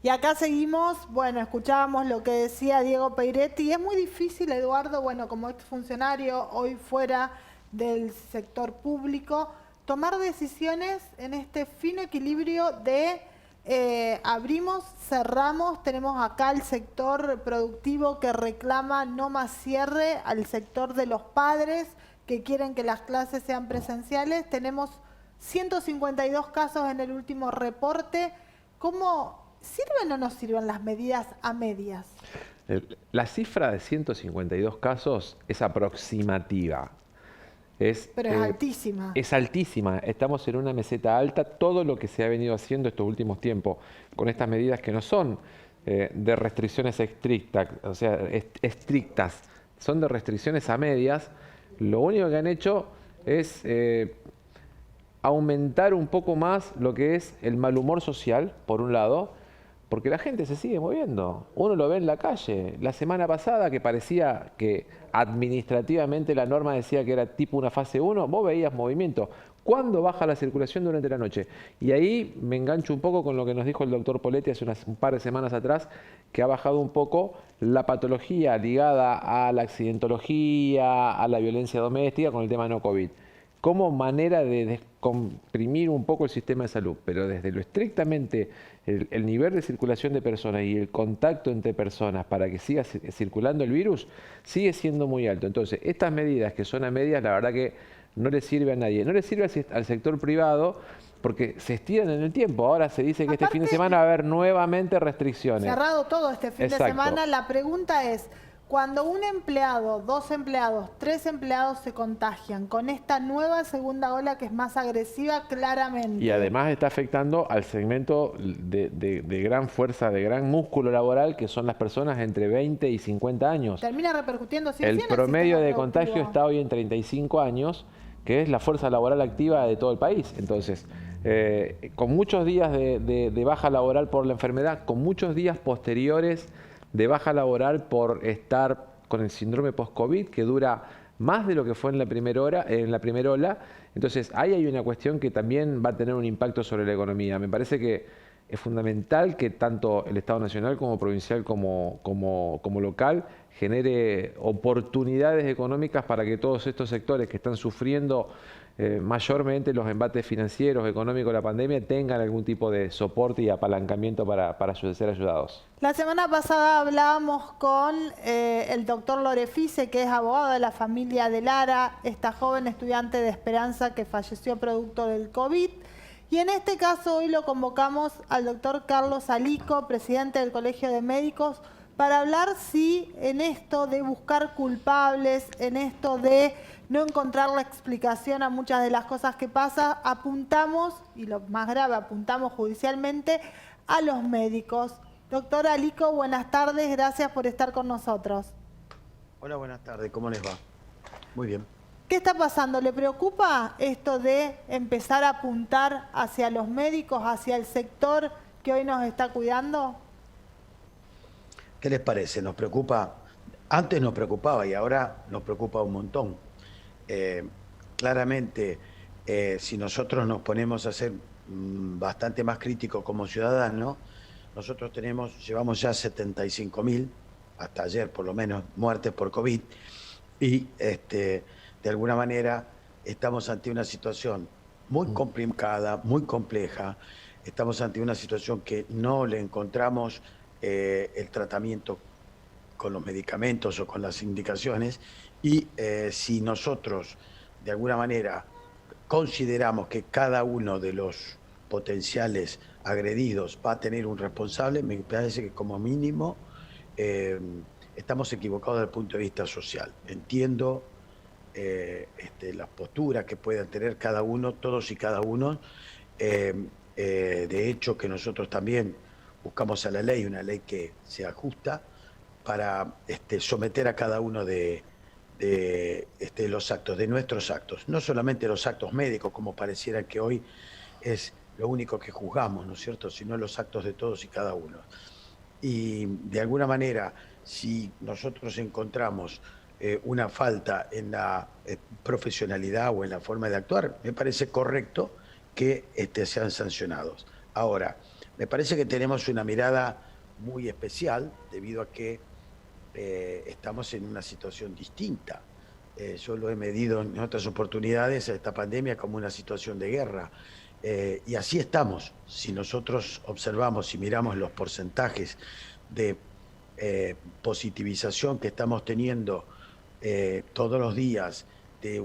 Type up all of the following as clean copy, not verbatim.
Y acá seguimos, bueno, escuchábamos lo que decía Diego Peiretti. Es muy difícil, Eduardo, bueno, como ex funcionario, hoy fuera del sector público, tomar decisiones en este fino equilibrio de abrimos, cerramos, tenemos acá el sector productivo que reclama no más cierre, al sector de los padres que quieren que las clases sean presenciales. Tenemos 152 casos en el último reporte. ¿Cómo sirven o no sirven las medidas a medias? La cifra de 152 casos es aproximativa. Es, Pero es eh, altísima. es altísima. Estamos en una meseta alta. Todo lo que se ha venido haciendo estos últimos tiempos con estas medidas que no son de restricciones estrictas, o sea, estrictas, son de restricciones a medias. Lo único que han hecho es aumentar un poco más lo que es el mal humor social, por un lado, porque la gente se sigue moviendo. Uno lo ve en la calle. La semana pasada, que parecía que administrativamente la norma decía que era tipo una fase 1, vos veías movimiento. ¿Cuándo baja la circulación durante la noche? Y ahí me engancho un poco con lo que nos dijo el doctor Poletti hace un par de semanas atrás, que ha bajado un poco la patología ligada a la accidentología, a la violencia doméstica con el tema no COVID, como manera de descomprimir un poco el sistema de salud, pero desde lo estrictamente el nivel de circulación de personas y el contacto entre personas para que siga circulando el virus sigue siendo muy alto. Entonces, estas medidas que son a medias, la verdad que no le sirve a nadie. No le sirve al sector privado porque se estiran en el tiempo. Ahora se dice que este fin de Aparte, semana va a haber nuevamente restricciones. cerrado todo este fin de Exacto. semana, la pregunta es, cuando un empleado, dos empleados, tres empleados se contagian con esta nueva segunda ola que es más agresiva Y claramente, además está afectando al segmento de gran fuerza, de gran músculo laboral, que son las personas entre 20 y 50 años. termina repercutiendo sí o sí El en el promedio sistema de contagio productivo. está hoy en 35 años, que es la fuerza laboral activa de todo el país. Entonces, con muchos días de baja laboral por la enfermedad, con muchos días posteriores de baja laboral por estar con el síndrome post-COVID, que dura más de lo que fue en la primera ola. Entonces, ahí hay una cuestión que también va a tener un impacto sobre la economía. Me parece que es fundamental que tanto el Estado Nacional como provincial como local genere oportunidades económicas para que todos estos sectores que están sufriendo mayormente los embates financieros, económicos de la pandemia, tengan algún tipo de soporte y apalancamiento para ser ayudados. La semana pasada hablábamos con el doctor Lorefice, que es abogado de la familia de Lara, esta joven estudiante de Esperanza que falleció producto del COVID. Y en este caso hoy lo convocamos al doctor Carlos Alico, presidente del Colegio de Médicos, para hablar si en esto de buscar culpables, en esto de no encontrar la explicación a muchas de las cosas que pasan, apuntamos, y lo más grave, apuntamos judicialmente, a los médicos. Doctor Alico, buenas tardes, gracias por estar con nosotros. Hola, buenas tardes, ¿cómo les va? Muy bien. ¿Qué está pasando? ¿Le preocupa esto de empezar a apuntar hacia los médicos, hacia el sector que hoy nos está cuidando? ¿Qué les parece? ¿Nos preocupa? Antes nos preocupaba y ahora nos preocupa un montón. Eh, Claramente, si nosotros nos ponemos a ser bastante más críticos como ciudadanos, nosotros llevamos ya 75.000, hasta ayer por lo menos, muertes por COVID, y de alguna manera estamos ante una situación muy complicada, muy compleja. Estamos ante una situación que no le encontramos el tratamiento con los medicamentos o con las indicaciones, y si nosotros de alguna manera consideramos que cada uno de los potenciales agredidos va a tener un responsable, me parece que como mínimo eh, estamos equivocados desde el punto de vista social. Entiendo las posturas que puedan tener cada uno, todos y cada uno. De hecho, que nosotros también buscamos a la ley, una ley que sea justa para someter a cada uno de los actos, de nuestros actos, no solamente los actos médicos, como pareciera que hoy es lo único que juzgamos, ¿no es cierto?, sino los actos de todos y cada uno. Y de alguna manera, si nosotros encontramos una falta en la profesionalidad o en la forma de actuar, me parece correcto que sean sancionados. Ahora, Me parece que tenemos una mirada muy especial debido a que estamos en una situación distinta. Yo lo he medido en otras oportunidades a esta pandemia como una situación de guerra. Y así estamos. Si nosotros observamos y miramos los porcentajes de positivización que estamos teniendo todos los días, de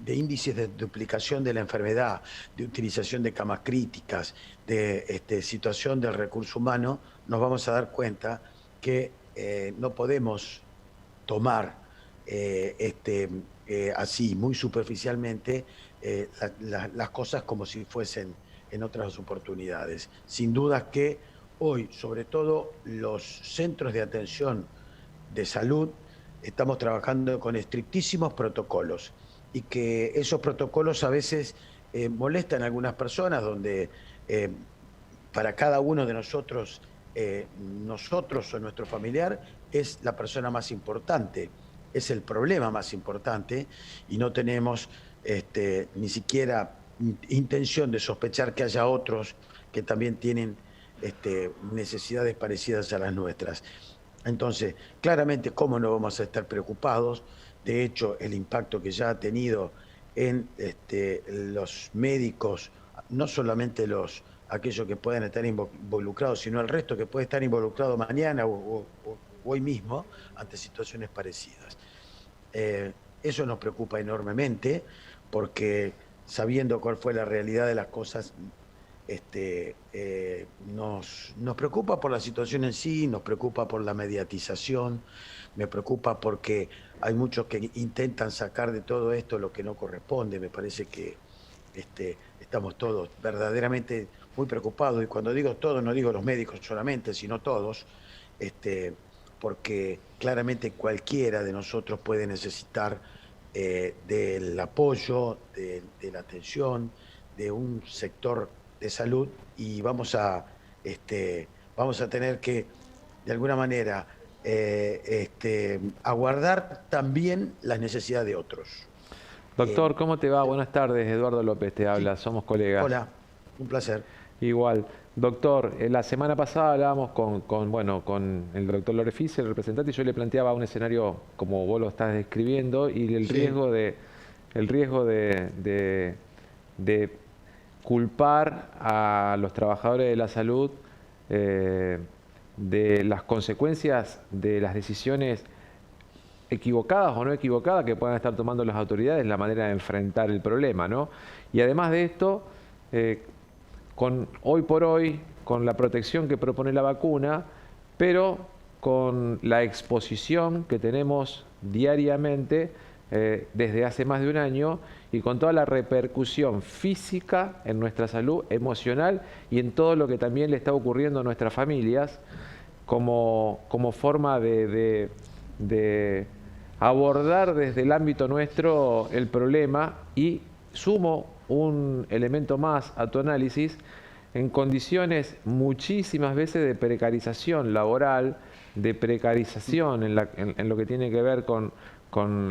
índices de duplicación de la enfermedad, de utilización de camas críticas, de situación del recurso humano, nos vamos a dar cuenta que no podemos tomar así, muy superficialmente, las cosas como si fuesen en otras oportunidades. Sin duda que hoy, sobre todo los centros de atención de salud, estamos trabajando con estrictísimos protocolos y que esos protocolos a veces molestan a algunas personas, donde para cada uno de nosotros, nosotros o nuestro familiar es la persona más importante, es el problema más importante, y no tenemos ni siquiera intención de sospechar que haya otros que también tienen necesidades parecidas a las nuestras. Entonces, claramente, ¿cómo no vamos a estar preocupados? De hecho, el impacto que ya ha tenido en los médicos, no solamente aquellos que puedan estar involucrados, sino el resto que puede estar involucrado mañana o hoy mismo ante situaciones parecidas. Eso nos preocupa enormemente, porque sabiendo cuál fue la realidad de las cosas, nos preocupa por la situación en sí, nos preocupa por la mediatización, me preocupa porque hay muchos que intentan sacar de todo esto lo que no corresponde. Me parece que estamos todos verdaderamente muy preocupados, y cuando digo todos no digo los médicos solamente, sino todos, porque claramente cualquiera de nosotros puede necesitar del apoyo, de la atención, de un sector de salud, y vamos a tener que, de alguna manera, aguardar también las necesidades de otros. Doctor, ¿cómo te va? Buenas tardes, Eduardo López te habla, somos colegas. Hola, un placer. Igual. Doctor, la semana pasada hablábamos con el doctor Lorefice, el representante, y yo le planteaba un escenario como vos lo estás describiendo, y el riesgo de culpar a los trabajadores de la salud de las consecuencias de las decisiones equivocadas o no equivocadas que puedan estar tomando las autoridades, la manera de enfrentar el problema, ¿no? Y además de esto, hoy por hoy, con la protección que propone la vacuna, pero con la exposición que tenemos diariamente desde hace más de un año, y con toda la repercusión física en nuestra salud, emocional, y en todo lo que también le está ocurriendo a nuestras familias como forma de abordar desde el ámbito nuestro el problema. Y sumo un elemento más a tu análisis: en condiciones muchísimas veces de precarización laboral, de precarización en lo que tiene que ver con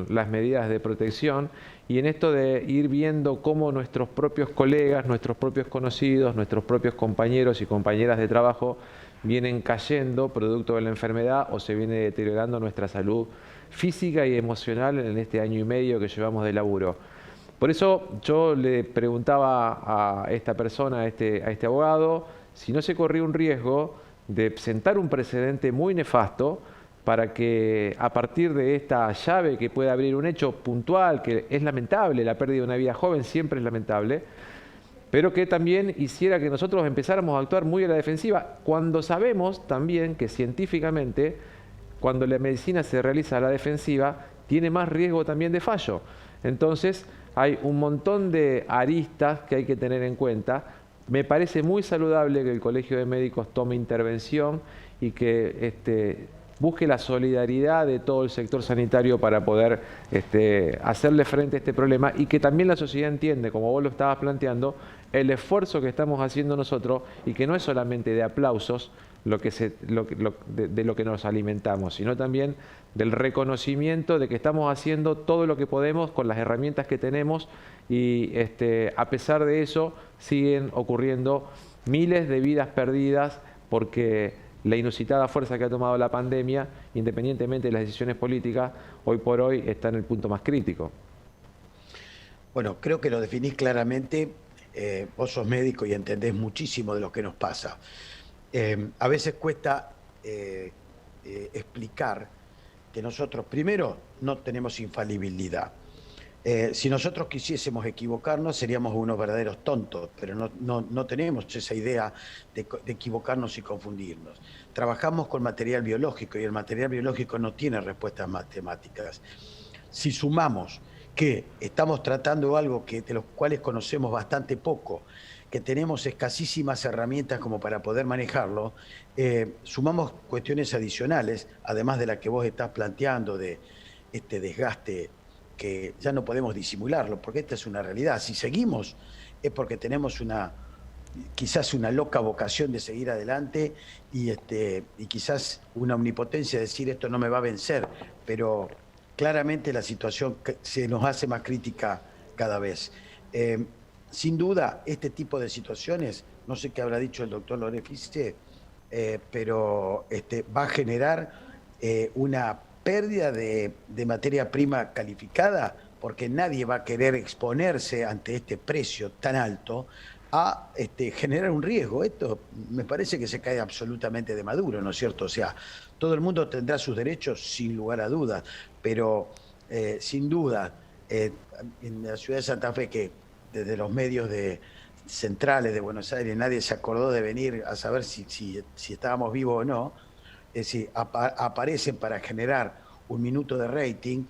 las medidas de protección, y en esto de ir viendo cómo nuestros propios colegas, nuestros propios conocidos, nuestros propios compañeros y compañeras de trabajo vienen cayendo producto de la enfermedad, o se viene deteriorando nuestra salud física y emocional en este año y medio que llevamos de laburo. Por eso yo le preguntaba a esta persona, a este abogado, si no se corría un riesgo de sentar un precedente muy nefasto, para que a partir de esta llave que puede abrir un hecho puntual, que es lamentable, la pérdida de una vida joven siempre es lamentable, pero que también hiciera que nosotros empezáramos a actuar muy a la defensiva, cuando sabemos también que científicamente, cuando la medicina se realiza a la defensiva, tiene más riesgo también de fallo. Entonces, hay un montón de aristas que hay que tener en cuenta. Me parece muy saludable que el Colegio de Médicos tome intervención y que busque la solidaridad de todo el sector sanitario para poder hacerle frente a este problema, y que también la sociedad entiende, como vos lo estabas planteando, el esfuerzo que estamos haciendo nosotros, y que no es solamente de aplausos de lo que nos alimentamos, sino también del reconocimiento de que estamos haciendo todo lo que podemos con las herramientas que tenemos, y a pesar de eso siguen ocurriendo miles de vidas perdidas porque la inusitada fuerza que ha tomado la pandemia, independientemente de las decisiones políticas, hoy por hoy está en el punto más crítico. Bueno, creo que lo definís claramente. Vos sos médico y entendés muchísimo de lo que nos pasa. A veces cuesta explicar que nosotros, primero, no tenemos infalibilidad. Si nosotros quisiésemos equivocarnos, seríamos unos verdaderos tontos, pero no tenemos esa idea de equivocarnos y confundirnos. Trabajamos con material biológico y el material biológico no tiene respuestas matemáticas. Si sumamos que estamos tratando algo de los cuales conocemos bastante poco, que tenemos escasísimas herramientas como para poder manejarlo, sumamos cuestiones adicionales, además de la que vos estás planteando de este desgaste que ya no podemos disimularlo, porque esta es una realidad. Si seguimos es porque tenemos quizás una loca vocación de seguir adelante y quizás una omnipotencia de decir esto no me va a vencer, pero claramente la situación se nos hace más crítica cada vez. Sin duda, este tipo de situaciones, no sé qué habrá dicho el doctor Lorefice, pero va a generar una pérdida de materia prima calificada, porque nadie va a querer exponerse ante este precio tan alto a generar un riesgo. Esto me parece que se cae absolutamente de maduro, ¿no es cierto? O sea, todo el mundo tendrá sus derechos sin lugar a dudas, pero sin duda, en la ciudad de Santa Fe, que desde los medios centrales de Buenos Aires nadie se acordó de venir a saber si estábamos vivos o no, es decir, aparecen para generar un minuto de rating,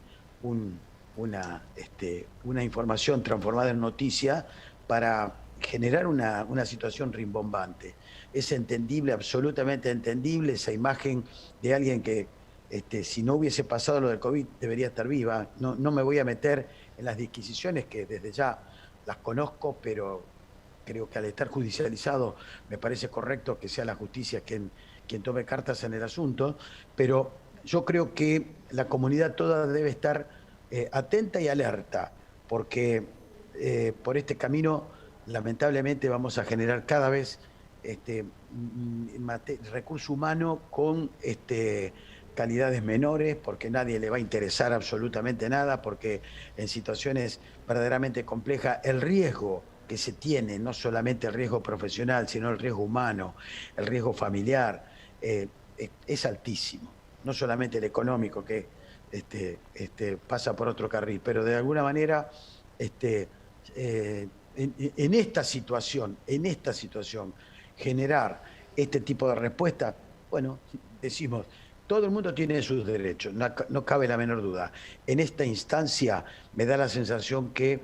una información transformada en noticia para generar una situación rimbombante. Es entendible, absolutamente entendible, esa imagen de alguien que si no hubiese pasado lo del COVID debería estar viva. No me voy a meter en las disquisiciones que desde ya las conozco, pero creo que al estar judicializado me parece correcto que sea la justicia quien tome cartas en el asunto, pero yo creo que la comunidad toda debe estar atenta y alerta, porque por este camino lamentablemente vamos a generar cada vez recurso humano con calidades menores, porque nadie le va a interesar absolutamente nada, porque en situaciones verdaderamente complejas el riesgo que se tiene, no solamente el riesgo profesional, sino el riesgo humano, el riesgo familiar, es altísimo. No solamente el económico, que pasa por otro carril, pero de alguna manera en esta situación, generar este tipo de respuesta, bueno, decimos, todo el mundo tiene sus derechos, no cabe la menor duda. En esta instancia me da la sensación que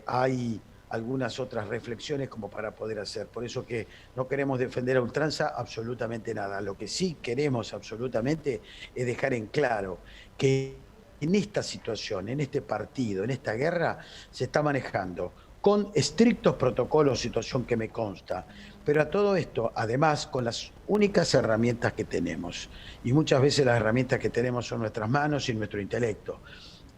hay algunas otras reflexiones como para poder hacer. Por eso que no queremos defender a ultranza absolutamente nada. Lo que sí queremos absolutamente es dejar en claro que en esta situación, en este partido, en esta guerra, se está manejando con estrictos protocolos, situación que me consta, pero a todo esto, además, con las únicas herramientas que tenemos. Y muchas veces las herramientas que tenemos son nuestras manos y nuestro intelecto.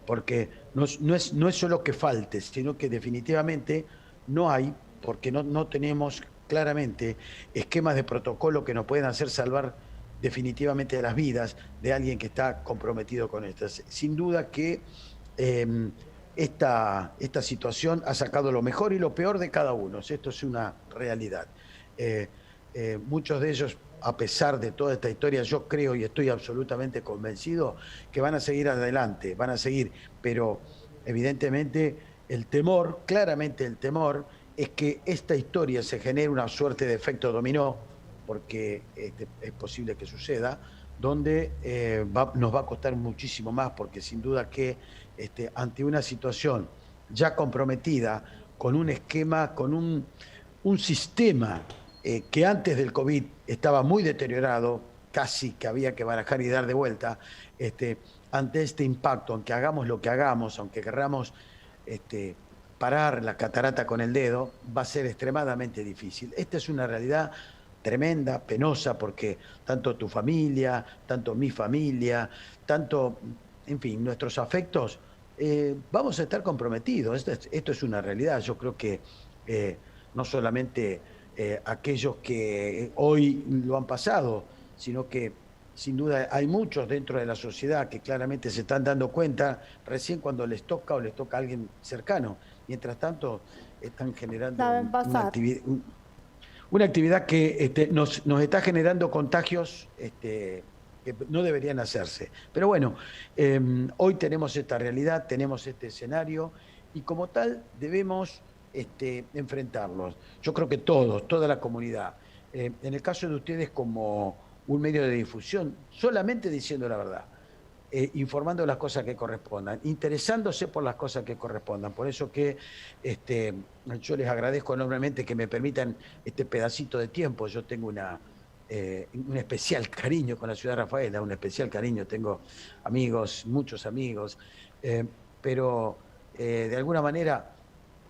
Porque no es solo que falte, sino que definitivamente no hay, porque no tenemos claramente esquemas de protocolo que nos puedan hacer salvar definitivamente las vidas de alguien que está comprometido con estas. Sin duda que esta situación ha sacado lo mejor y lo peor de cada uno. Esto es una realidad. Muchos de ellos, a pesar de toda esta historia, yo creo y estoy absolutamente convencido que van a seguir adelante, van a seguir, pero evidentemente claramente el temor es que esta historia se genere una suerte de efecto dominó, porque es posible que suceda, donde nos va a costar muchísimo más, porque sin duda que ante una situación ya comprometida, con un esquema, con un sistema que antes del COVID estaba muy deteriorado, casi que había que barajar y dar de vuelta, ante este impacto, aunque hagamos lo que hagamos, aunque querramos parar la catarata con el dedo, va a ser extremadamente difícil. Esta es una realidad tremenda, penosa, porque tanto tu familia, tanto mi familia, tanto, en fin, nuestros afectos, vamos a estar comprometidos. Esto es una realidad. Yo creo que no solamente aquellos que hoy lo han pasado, sino que sin duda hay muchos dentro de la sociedad que claramente se están dando cuenta recién cuando les toca o les toca a alguien cercano. Mientras tanto, están generando una actividad que nos está generando contagios que no deberían hacerse. Pero bueno, hoy tenemos esta realidad, tenemos este escenario y como tal debemos enfrentarlos. Yo creo que todos, toda la comunidad. En el caso de ustedes como un medio de difusión, solamente diciendo la verdad, informando las cosas que correspondan, interesándose por las cosas que correspondan. Por eso que yo les agradezco enormemente que me permitan este pedacito de tiempo. Yo tengo un especial cariño con la ciudad de Rafaela, un especial cariño. Tengo amigos, muchos amigos, pero de alguna manera,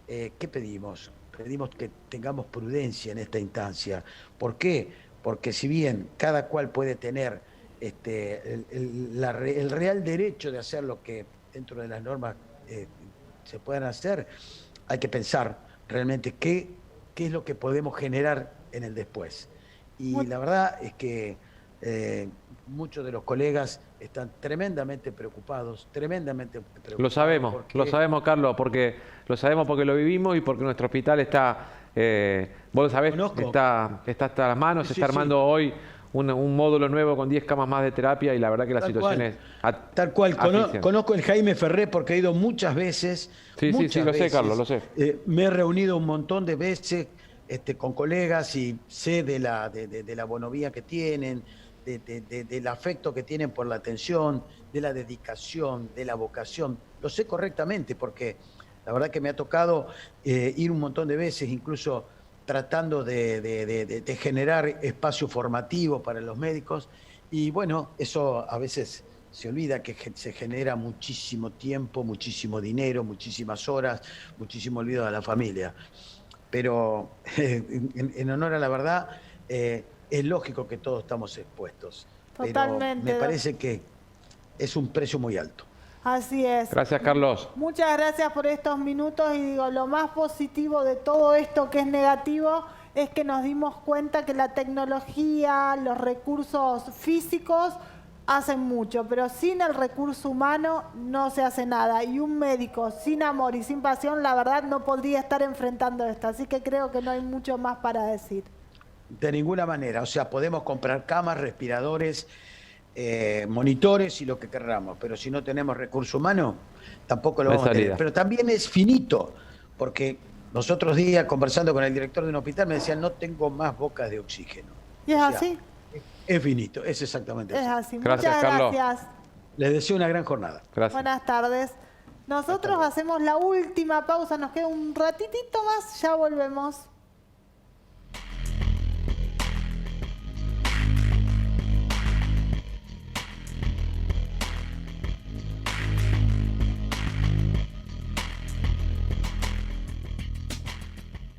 ¿qué pedimos? Pedimos que tengamos prudencia en esta instancia. ¿Por qué? Porque si bien cada cual puede tener el real derecho de hacer lo que dentro de las normas se puedan hacer, hay que pensar realmente qué es lo que podemos generar en el después. Y la verdad es que muchos de los colegas están tremendamente preocupados. Lo sabemos, Carlos, porque lo vivimos y porque nuestro hospital está, vos lo sabés, está hasta las manos, se está armando hoy un módulo nuevo con 10 camas más de terapia y la verdad que la situación es... Tal cual, conozco el Jaime Ferré porque he ido muchas veces. Sí, lo sé, Carlos, lo sé. Me he reunido un montón de veces con colegas y sé de la bonovía que tienen, del afecto que tienen por la atención, de la dedicación, de la vocación. Lo sé correctamente porque la verdad que me ha tocado ir un montón de veces, incluso tratando de generar espacio formativo para los médicos. Y bueno, eso a veces se olvida que se genera muchísimo tiempo, muchísimo dinero, muchísimas horas, muchísimo olvido de la familia. Pero en honor a la verdad, es lógico que todos estamos expuestos. Totalmente. Pero me parece que es un precio muy alto. Así es. Gracias, Carlos. Muchas gracias por estos minutos y digo, lo más positivo de todo esto que es negativo es que nos dimos cuenta que la tecnología, los recursos físicos hacen mucho, pero sin el recurso humano no se hace nada. Y un médico sin amor y sin pasión, la verdad, no podría estar enfrentando esto. Así que creo que no hay mucho más para decir. De ninguna manera. O sea, podemos comprar camas, respiradores, monitores y lo que querramos, pero si no tenemos recurso humano, tampoco lo vamos a tener. Pero también es finito, porque los otros días, conversando con el director de un hospital, me decían, no tengo más bocas de oxígeno. ¿Y es así? Es finito, es exactamente así. Es así. Gracias, muchas Carlos. gracias. Les deseo una gran jornada. Gracias. Buenas tardes. Nosotros hacemos la última pausa, nos queda un ratitito más, ya volvemos.